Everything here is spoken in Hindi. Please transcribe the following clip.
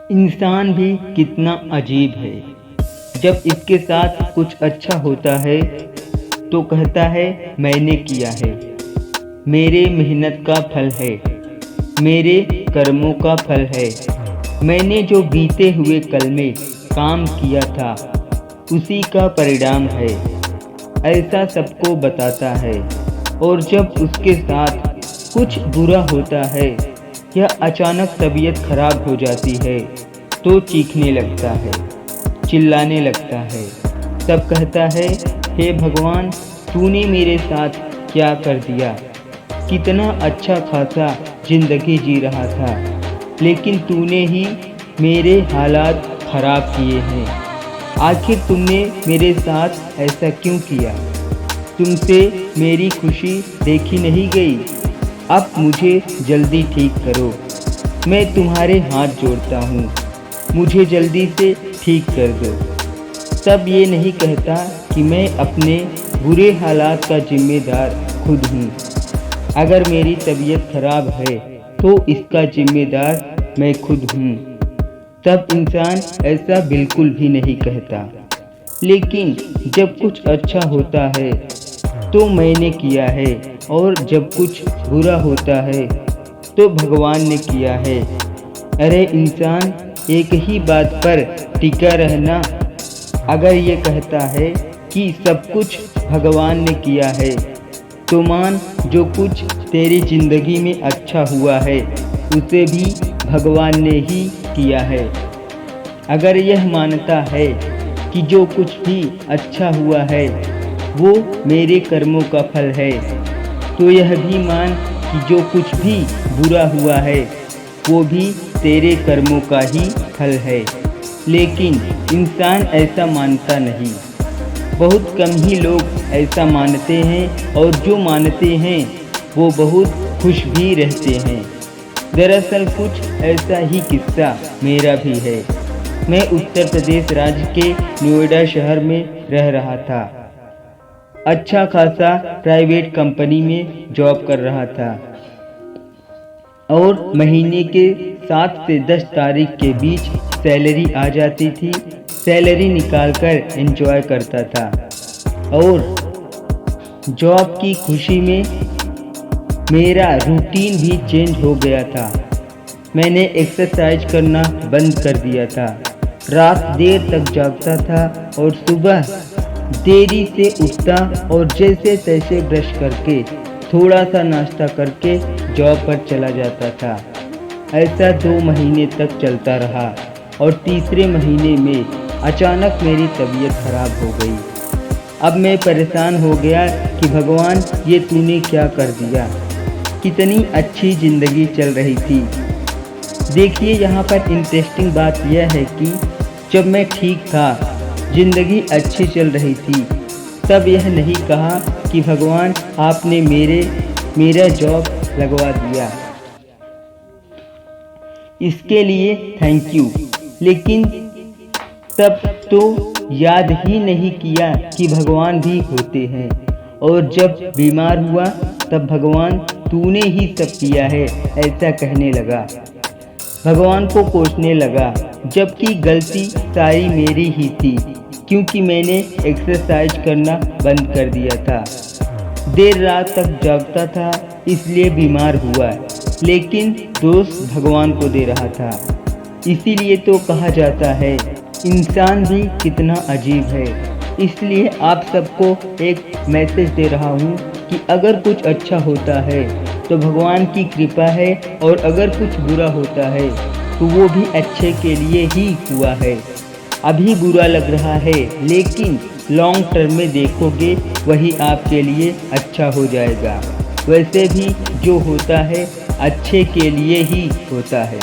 इंसान भी कितना अजीब है। जब इसके साथ कुछ अच्छा होता है तो कहता है मैंने किया है, मेरे मेहनत का फल है, मेरे कर्मों का फल है, मैंने जो बीते हुए कल में काम किया था उसी का परिणाम है, ऐसा सबको बताता है। और जब उसके साथ कुछ बुरा होता है या अचानक तबीयत खराब हो जाती है तो चीखने लगता है, चिल्लाने लगता है। तब कहता है, हे भगवान, तूने मेरे साथ क्या कर दिया। कितना अच्छा खासा जिंदगी जी रहा था, लेकिन तूने ही मेरे हालात खराब किए हैं। आखिर तुमने मेरे साथ ऐसा क्यों किया। तुमसे मेरी खुशी देखी नहीं गई। अब मुझे जल्दी ठीक करो, मैं तुम्हारे हाथ जोड़ता हूँ, मुझे जल्दी से ठीक कर दो। तब ये नहीं कहता कि मैं अपने बुरे हालात का जिम्मेदार खुद हूँ। अगर मेरी तबीयत खराब है तो इसका जिम्मेदार मैं खुद हूँ। तब इंसान ऐसा बिल्कुल भी नहीं कहता। लेकिन जब कुछ अच्छा होता है तो मैंने किया है, और जब कुछ बुरा होता है तो भगवान ने किया है। अरे इंसान, एक ही बात पर टिका रहना। अगर ये कहता है कि सब कुछ भगवान ने किया है तो मान, जो कुछ तेरी ज़िंदगी में अच्छा हुआ है उसे भी भगवान ने ही किया है। अगर यह मानता है कि जो कुछ भी अच्छा हुआ है वो मेरे कर्मों का फल है, तो यह भी मान कि जो कुछ भी बुरा हुआ है वो भी तेरे कर्मों का ही फल है। लेकिन इंसान ऐसा मानता नहीं। बहुत कम ही लोग ऐसा मानते हैं, और जो मानते हैं वो बहुत खुश भी रहते हैं। दरअसल कुछ ऐसा ही किस्सा मेरा भी है। मैं उत्तर प्रदेश राज्य के नोएडा शहर में रह रहा था। अच्छा खासा प्राइवेट कंपनी में जॉब कर रहा था, और महीने के 7 से 10 तारीख के बीच सैलरी आ जाती थी। सैलरी निकालकर एंजॉय करता था, और जॉब की खुशी में मेरा रूटीन भी चेंज हो गया था। मैंने एक्सरसाइज करना बंद कर दिया था, रात देर तक जागता था और सुबह देरी से उठता, और जैसे तैसे ब्रश करके थोड़ा सा नाश्ता करके जॉब पर चला जाता था। ऐसा 2 महीने तक चलता रहा, और तीसरे महीने में अचानक मेरी तबीयत खराब हो गई। अब मैं परेशान हो गया कि भगवान, ये तूने क्या कर दिया। कितनी अच्छी ज़िंदगी चल रही थी। देखिए, यहाँ पर इंटरेस्टिंग बात यह है कि जब मैं ठीक था, ज़िंदगी अच्छी चल रही थी, तब यह नहीं कहा कि भगवान, आपने मेरा जॉब लगवा दिया, इसके लिए थैंक यू। लेकिन तब तो याद ही नहीं किया कि भगवान भी होते हैं। और जब बीमार हुआ तब भगवान, तूने ही सब किया है, ऐसा कहने लगा। भगवान को कोसने लगा, जबकि गलती सारी मेरी ही थी, क्योंकि मैंने एक्सरसाइज करना बंद कर दिया था। देर रात तक जागता था, इसलिए बीमार हुआ। लेकिन दोष भगवान को दे रहा था। इसीलिए तो कहा जाता है, इंसान भी कितना अजीब है। इसलिए आप सबको एक मैसेज दे रहा हूँ कि अगर कुछ अच्छा होता है तो भगवान की कृपा है, और अगर कुछ बुरा होता है तो वो भी अच्छे के लिए ही हुआ है। अभी बुरा लग रहा है, लेकिन लॉन्ग टर्म में देखोगे वही आपके लिए अच्छा हो जाएगा। वैसे भी जो होता है अच्छे के लिए ही होता है।